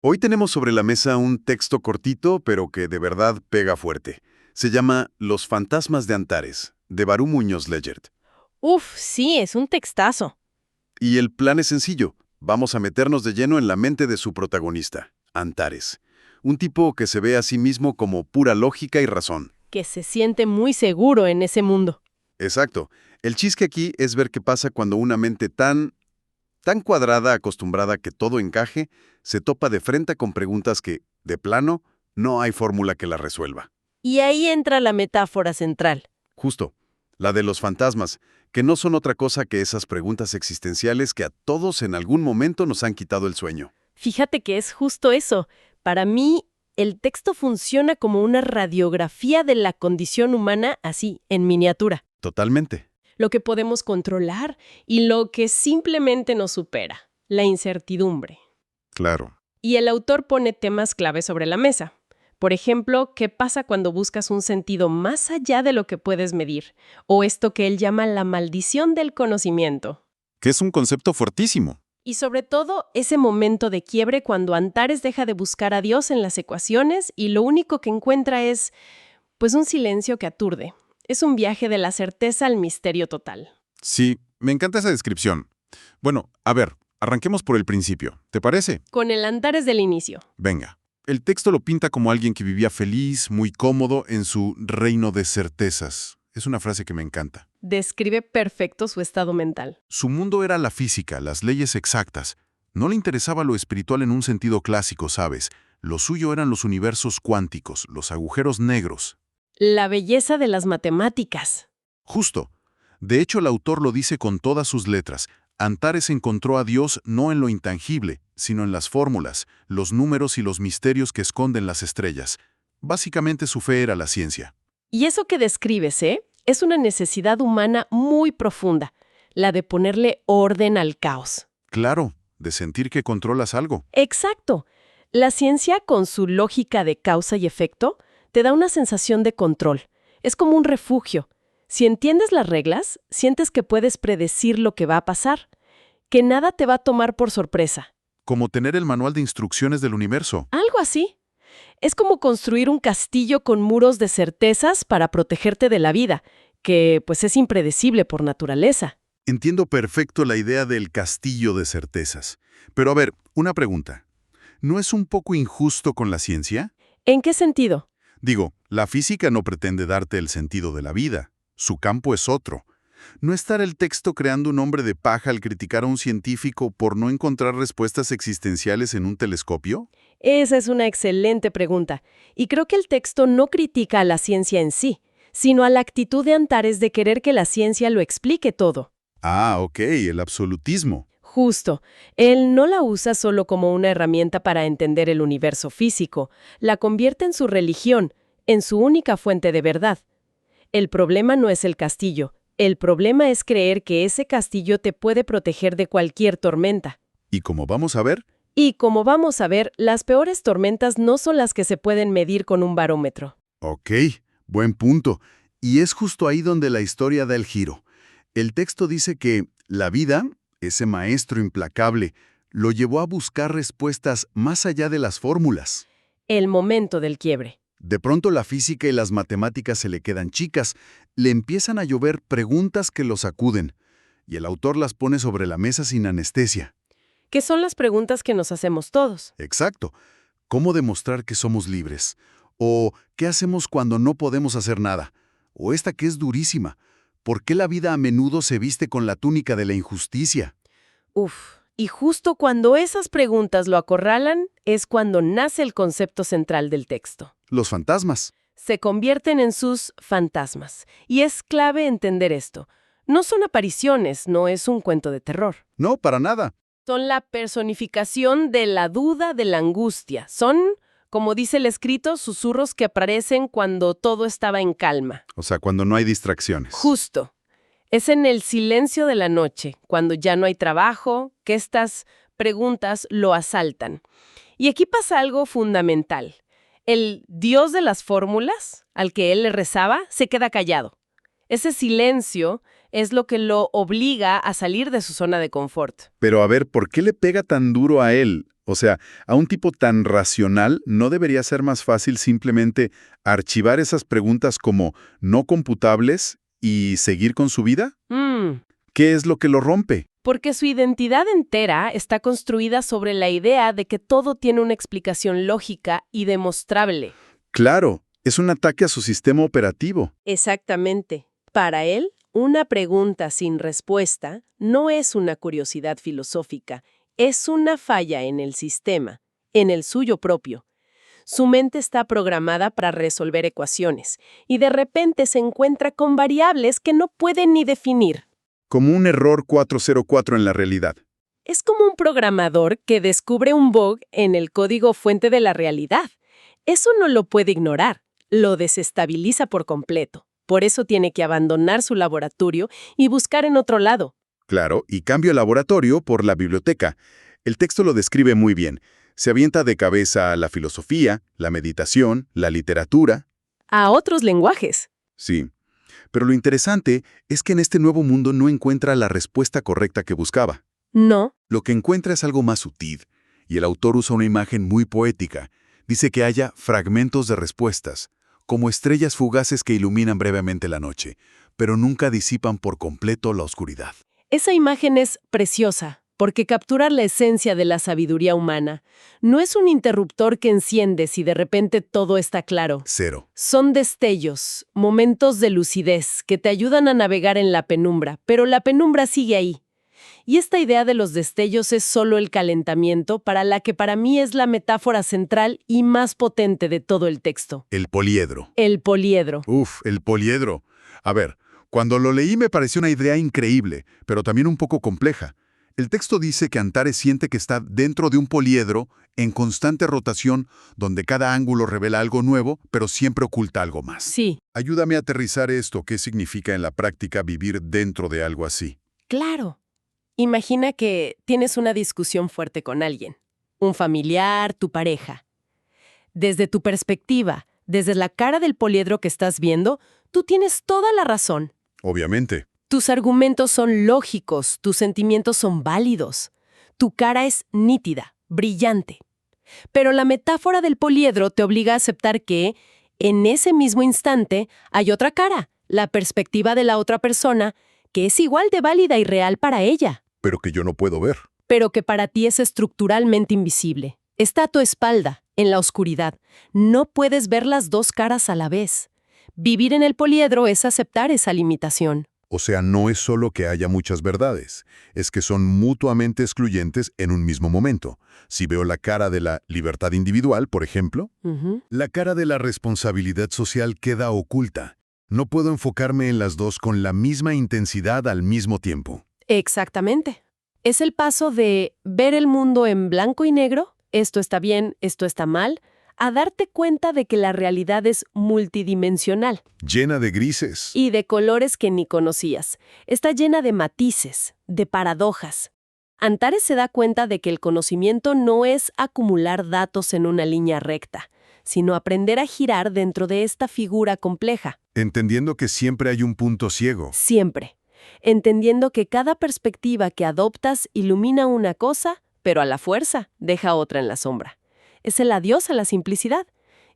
Hoy tenemos sobre la mesa un texto cortito, pero que de verdad pega fuerte. Se llama Los fantasmas de Antares, de Barú Muñoz Legert. Uf, sí, es un textazo. Y el plan es sencillo. Vamos a meternos de lleno en la mente de su protagonista, Antares. Un tipo que se ve a sí mismo como pura lógica y razón. Que se siente muy seguro en ese mundo. Exacto. El chiste aquí es ver qué pasa cuando una mente tan cuadrada, acostumbrada a que todo encaje, se topa de frente con preguntas que, de plano, no hay fórmula que la resuelva. Y ahí entra la metáfora central. Justo, la de los fantasmas, que no son otra cosa que esas preguntas existenciales que a todos en algún momento nos han quitado el sueño. Fíjate que es justo eso. Para mí, el texto funciona como una radiografía de la condición humana, así, en miniatura. Totalmente. Lo que podemos controlar y lo que simplemente nos supera, la incertidumbre. Claro. Y el autor pone temas clave sobre la mesa. Por ejemplo, ¿qué pasa cuando buscas un sentido más allá de lo que puedes medir? O esto que él llama la maldición del conocimiento. Que es un concepto fuertísimo. Y sobre todo, ese momento de quiebre cuando Antares deja de buscar a Dios en las ecuaciones y lo único que encuentra es, pues, un silencio que aturde. Es un viaje de la certeza al misterio total. Sí, me encanta esa descripción. Bueno, a ver, arranquemos por el principio. ¿Te parece? Con el Antares del inicio. Venga. El texto lo pinta como alguien que vivía feliz, muy cómodo en su reino de certezas. Es una frase que me encanta. Describe perfecto su estado mental. Su mundo era la física, las leyes exactas. No le interesaba lo espiritual en un sentido clásico, ¿sabes? Lo suyo eran los universos cuánticos, los agujeros negros. La belleza de las matemáticas. Justo. De hecho, el autor lo dice con todas sus letras. Antares encontró a Dios no en lo intangible, sino en las fórmulas, los números y los misterios que esconden las estrellas. Básicamente su fe era la ciencia. Y eso que describes, es una necesidad humana muy profunda, la de ponerle orden al caos. Claro, de sentir que controlas algo. Exacto. La ciencia, con su lógica de causa y efecto, te da una sensación de control. Es como un refugio. Si entiendes las reglas, sientes que puedes predecir lo que va a pasar, que nada te va a tomar por sorpresa. Como tener el manual de instrucciones del universo. Algo así. Es como construir un castillo con muros de certezas para protegerte de la vida, que pues es impredecible por naturaleza. Entiendo perfecto la idea del castillo de certezas. Pero a ver, una pregunta. ¿No es un poco injusto con la ciencia? ¿En qué sentido? Digo, la física no pretende darte el sentido de la vida. Su campo es otro. ¿No estará el texto creando un hombre de paja al criticar a un científico por no encontrar respuestas existenciales en un telescopio? Esa es una excelente pregunta. Y creo que el texto no critica a la ciencia en sí, sino a la actitud de Antares de querer que la ciencia lo explique todo. Ah, ok, el absolutismo. Justo. Él no la usa solo como una herramienta para entender el universo físico, la convierte en su religión, en su única fuente de verdad. El problema no es el castillo, el problema es creer que ese castillo te puede proteger de cualquier tormenta. Y como vamos a ver, Y como vamos a ver, las peores tormentas no son las que se pueden medir con un barómetro. Ok, buen punto. Y es justo ahí donde la historia da el giro. El texto dice que la vida, ese maestro implacable, lo llevó a buscar respuestas más allá de las fórmulas. El momento del quiebre. De pronto la física y las matemáticas se le quedan chicas, le empiezan a llover preguntas que lo sacuden, y el autor las pone sobre la mesa sin anestesia. ¿Qué son las preguntas que nos hacemos todos? Exacto. ¿Cómo demostrar que somos libres? ¿O qué hacemos cuando no podemos hacer nada? O esta que es durísima. ¿Por qué la vida a menudo se viste con la túnica de la injusticia? Uf, y justo cuando esas preguntas lo acorralan, es cuando nace el concepto central del texto. Los fantasmas. Se convierten en sus fantasmas. Y es clave entender esto. No son apariciones, no es un cuento de terror. No, para nada. Son la personificación de la duda, de la angustia. Son, como dice el escrito, susurros que aparecen cuando todo estaba en calma. O sea, cuando no hay distracciones. Justo. Es en el silencio de la noche, cuando ya no hay trabajo, que estas preguntas lo asaltan. Y aquí pasa algo fundamental. El Dios de las fórmulas, al que él le rezaba, se queda callado. Ese silencio es lo que lo obliga a salir de su zona de confort. Pero a ver, ¿por qué le pega tan duro a él? O sea, a un tipo tan racional, ¿no debería ser más fácil simplemente archivar esas preguntas como no computables y seguir con su vida? ¿Qué es lo que lo rompe? Porque su identidad entera está construida sobre la idea de que todo tiene una explicación lógica y demostrable. Claro, es un ataque a su sistema operativo. Exactamente. Para él, una pregunta sin respuesta no es una curiosidad filosófica, es una falla en el sistema, en el suyo propio. Su mente está programada para resolver ecuaciones y de repente se encuentra con variables que no puede ni definir. Como un error 404 en la realidad. Es como un programador que descubre un bug en el código fuente de la realidad. Eso no lo puede ignorar, lo desestabiliza por completo. Por eso tiene que abandonar su laboratorio y buscar en otro lado. Claro, y cambio el laboratorio por la biblioteca. El texto lo describe muy bien. Se avienta de cabeza a la filosofía, la meditación, la literatura. A otros lenguajes. Sí. Pero lo interesante es que en este nuevo mundo no encuentra la respuesta correcta que buscaba. No. Lo que encuentra es algo más sutil, y el autor usa una imagen muy poética. Dice que haya fragmentos de respuestas, como estrellas fugaces que iluminan brevemente la noche, pero nunca disipan por completo la oscuridad. Esa imagen es preciosa, porque captura la esencia de la sabiduría humana. No es un interruptor que enciendes y de repente todo está claro. Cero. Son destellos, momentos de lucidez que te ayudan a navegar en la penumbra, pero la penumbra sigue ahí. Y esta idea de los destellos es solo el calentamiento para la que para mí es la metáfora central y más potente de todo el texto. El poliedro. El poliedro. El poliedro. A ver, cuando lo leí me pareció una idea increíble, pero también un poco compleja. El texto dice que Antares siente que está dentro de un poliedro en constante rotación, donde cada ángulo revela algo nuevo, pero siempre oculta algo más. Sí. Ayúdame a aterrizar esto. ¿Qué significa en la práctica vivir dentro de algo así? Claro. Imagina que tienes una discusión fuerte con alguien, un familiar, tu pareja. Desde tu perspectiva, desde la cara del poliedro que estás viendo, tú tienes toda la razón. Obviamente. Tus argumentos son lógicos, tus sentimientos son válidos. Tu cara es nítida, brillante. Pero la metáfora del poliedro te obliga a aceptar que, en ese mismo instante, hay otra cara, la perspectiva de la otra persona, que es igual de válida y real para ella. Pero que yo no puedo ver. Pero que para ti es estructuralmente invisible. Está a tu espalda, en la oscuridad. No puedes ver las dos caras a la vez. Vivir en el poliedro es aceptar esa limitación. O sea, no es solo que haya muchas verdades, es que son mutuamente excluyentes en un mismo momento. Si veo la cara de la libertad individual, por ejemplo, la cara de la responsabilidad social queda oculta. No puedo enfocarme en las dos con la misma intensidad al mismo tiempo. Exactamente. Es el paso de ver el mundo en blanco y negro, esto está bien, esto está mal, a darte cuenta de que la realidad es multidimensional. Llena de grises. Y de colores que ni conocías. Está llena de matices, de paradojas. Antares se da cuenta de que el conocimiento no es acumular datos en una línea recta, sino aprender a girar dentro de esta figura compleja. Entendiendo que siempre hay un punto ciego. Siempre. Entendiendo que cada perspectiva que adoptas ilumina una cosa, pero a la fuerza deja otra en la sombra. Es el adiós a la simplicidad.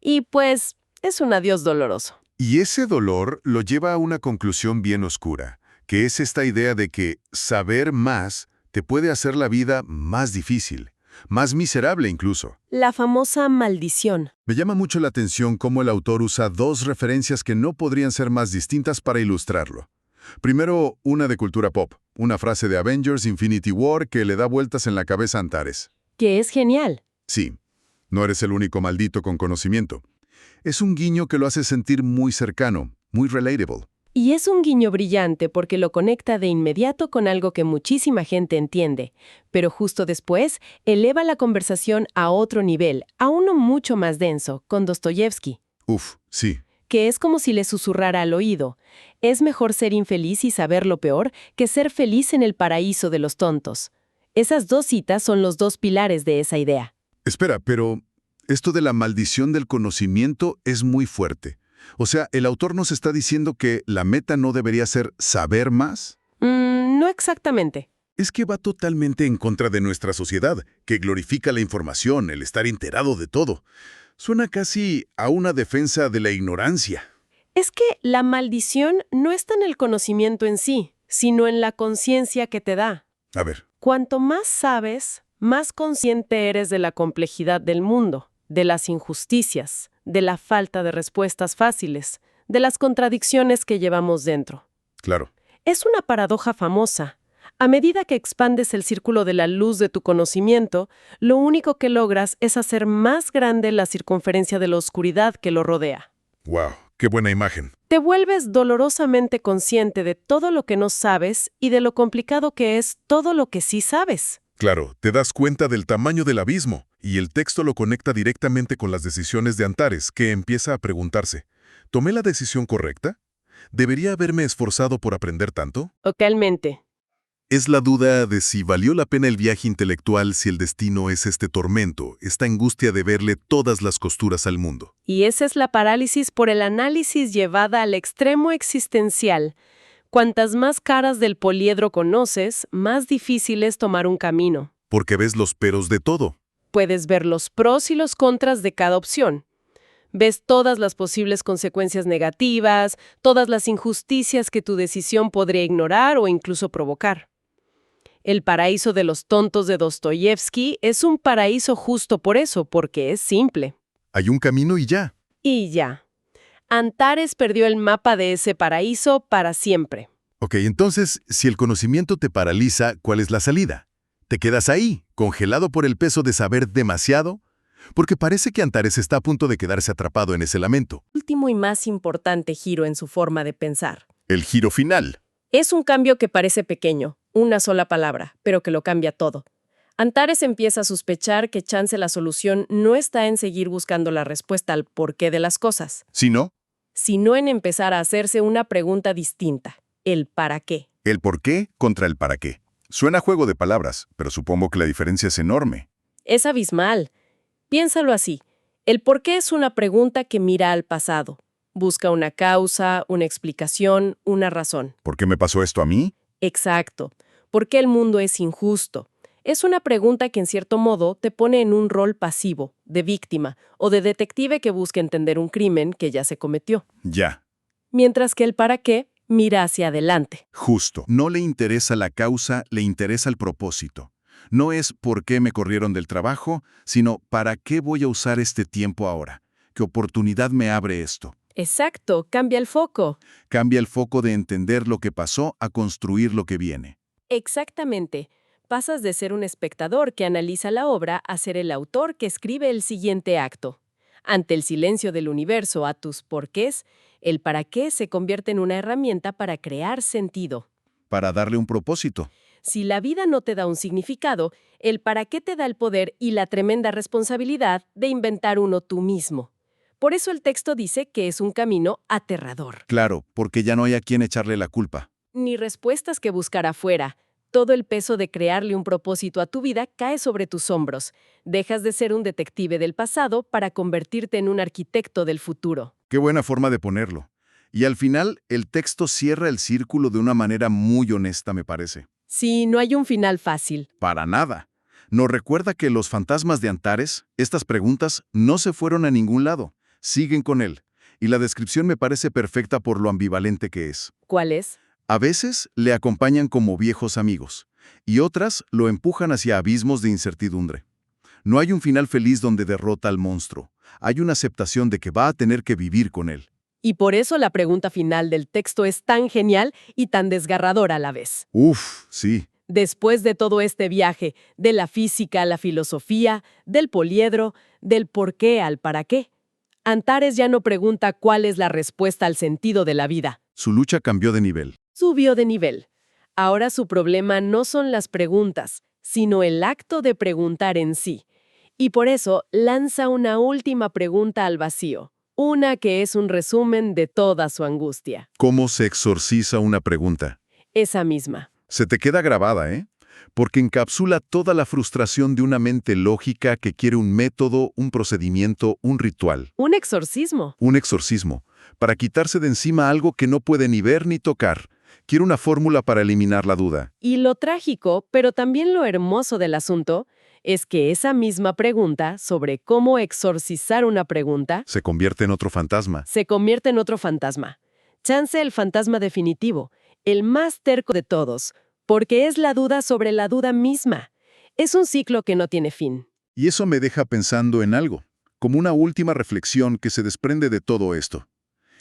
Y pues, es un adiós doloroso. Y ese dolor lo lleva a una conclusión bien oscura, que es esta idea de que saber más te puede hacer la vida más difícil, más miserable incluso. La famosa maldición. Me llama mucho la atención cómo el autor usa dos referencias que no podrían ser más distintas para ilustrarlo. Primero, una de cultura pop, una frase de Avengers Infinity War que le da vueltas en la cabeza a Antares. Que es genial. Sí, no eres el único maldito con conocimiento. Es un guiño que lo hace sentir muy cercano, muy relatable. Y es un guiño brillante porque lo conecta de inmediato con algo que muchísima gente entiende, pero justo después eleva la conversación a otro nivel, a uno mucho más denso, con Dostoyevsky. Sí. Que es como si le susurrara al oído. Es mejor ser infeliz y saber lo peor que ser feliz en el paraíso de los tontos. Esas dos citas son los dos pilares de esa idea. Espera, pero esto de la maldición del conocimiento es muy fuerte. O sea, ¿el autor nos está diciendo que la meta no debería ser saber más? No exactamente. Es que va totalmente en contra de nuestra sociedad, que glorifica la información, el estar enterado de todo. Suena casi a una defensa de la ignorancia. Es que la maldición no está en el conocimiento en sí, sino en la conciencia que te da. A ver, Cuanto más sabes, más consciente eres de la complejidad del mundo, de las injusticias, de la falta de respuestas fáciles, de las contradicciones que llevamos dentro. claro. Es una paradoja famosa. A medida que expandes el círculo de la luz de tu conocimiento, lo único que logras es hacer más grande la circunferencia de la oscuridad que lo rodea. ¡Wow! ¡Qué buena imagen! Te vuelves dolorosamente consciente de todo lo que no sabes y de lo complicado que es todo lo que sí sabes. Claro, te das cuenta del tamaño del abismo, y el texto lo conecta directamente con las decisiones de Antares, que empieza a preguntarse, ¿tomé la decisión correcta? ¿Debería haberme esforzado por aprender tanto? Totalmente. Es la duda de si valió la pena el viaje intelectual si el destino es este tormento, esta angustia de verle todas las costuras al mundo. Y esa es la parálisis por el análisis llevada al extremo existencial. Cuantas más caras del poliedro conoces, más difícil es tomar un camino. Porque ves los peros de todo. Puedes ver los pros y los contras de cada opción. Ves todas las posibles consecuencias negativas, todas las injusticias que tu decisión podría ignorar o incluso provocar. El paraíso de los tontos de Dostoyevsky es un paraíso justo por eso, porque es simple. Hay un camino y ya. Y ya. Antares perdió el mapa de ese paraíso para siempre. Ok, entonces, si el conocimiento te paraliza, ¿cuál es la salida? ¿Te quedas ahí, congelado por el peso de saber demasiado? Porque parece que Antares está a punto de quedarse atrapado en ese lamento. Último y más importante giro en su forma de pensar. El giro final. Es un cambio que parece pequeño, una sola palabra, pero que lo cambia todo. Antares empieza a sospechar que chance la solución no está en seguir buscando la respuesta al porqué de las cosas, Si no, sino en empezar a hacerse una pregunta distinta, el para qué. el por qué contra el para qué. Suena a juego de palabras, pero supongo que la diferencia es enorme. Es abismal. Piénsalo así. El por qué es una pregunta que mira al pasado. Busca una causa, una explicación, una razón. ¿Por qué me pasó esto a mí? Exacto. ¿Por qué el mundo es injusto? Es una pregunta que en cierto modo te pone en un rol pasivo, de víctima o de detective que busca entender un crimen que ya se cometió. Ya. Mientras que el para qué mira hacia adelante. Justo. No le interesa la causa, le interesa el propósito. No es por qué me corrieron del trabajo, sino para qué voy a usar este tiempo ahora. ¿Qué oportunidad me abre esto? Exacto, cambia el foco. Cambia el foco de entender lo que pasó a construir lo que viene. Exactamente. Pasas de ser un espectador que analiza la obra a ser el autor que escribe el siguiente acto. Ante el silencio del universo a tus porqués, el para qué se convierte en una herramienta para crear sentido. Para darle un propósito. Si la vida no te da un significado, el para qué te da el poder y la tremenda responsabilidad de inventar uno tú mismo. Por eso el texto dice que es un camino aterrador. Claro, porque ya no hay a quien echarle la culpa. Ni respuestas que buscar afuera. Todo el peso de crearle un propósito a tu vida cae sobre tus hombros. Dejas de ser un detective del pasado para convertirte en un arquitecto del futuro. Qué buena forma de ponerlo. Y al final, el texto cierra el círculo de una manera muy honesta, me parece. Sí, no hay un final fácil. Para nada. Nos recuerda que los fantasmas de Antares, estas preguntas, no se fueron a ningún lado. Siguen con él. Y la descripción me parece perfecta por lo ambivalente que es. ¿Cuál es? A veces le acompañan como viejos amigos, y otras lo empujan hacia abismos de incertidumbre. No hay un final feliz donde derrota al monstruo. Hay una aceptación de que va a tener que vivir con él. Y por eso la pregunta final del texto es tan genial y tan desgarradora a la vez. Uf, sí. Después de todo este viaje, de la física a la filosofía, del poliedro, del por qué al para qué, Antares ya no pregunta cuál es la respuesta al sentido de la vida. Su lucha cambió de nivel. Subió de nivel. Ahora su problema no son las preguntas, sino el acto de preguntar en sí. Y por eso lanza una última pregunta al vacío. Una que es un resumen de toda su angustia. ¿Cómo se exorciza una pregunta? Esa misma. Se te queda grabada, ¿eh? Porque encapsula toda la frustración de una mente lógica que quiere un método, un procedimiento, un ritual. Un exorcismo. Un exorcismo, para quitarse de encima algo que no puede ni ver ni tocar, Quiero una fórmula para eliminar la duda. Y lo trágico, pero también lo hermoso del asunto, es que esa misma pregunta sobre cómo exorcizar una pregunta Se convierte en otro fantasma. se convierte en otro fantasma. Chance el fantasma definitivo, el más terco de todos, porque es la duda sobre la duda misma. Es un ciclo que no tiene fin. Y eso me deja pensando en algo, como una última reflexión que se desprende de todo esto.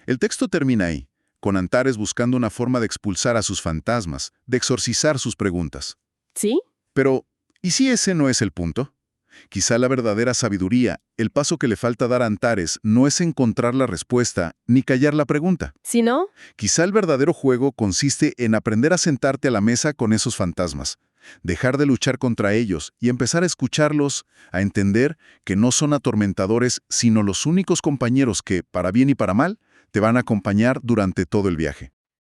El texto termina ahí, con Antares buscando una forma de expulsar a sus fantasmas, de exorcizar sus preguntas. ¿Sí? Pero, ¿y si ese no es el punto? Quizá la verdadera sabiduría, el paso que le falta dar a Antares, no es encontrar la respuesta ni callar la pregunta. ¿Sí no? Quizá el verdadero juego consiste en aprender a sentarte a la mesa con esos fantasmas, dejar de luchar contra ellos y empezar a escucharlos, a entender que no son atormentadores, sino los únicos compañeros que, para bien y para mal, te van a acompañar durante todo el viaje.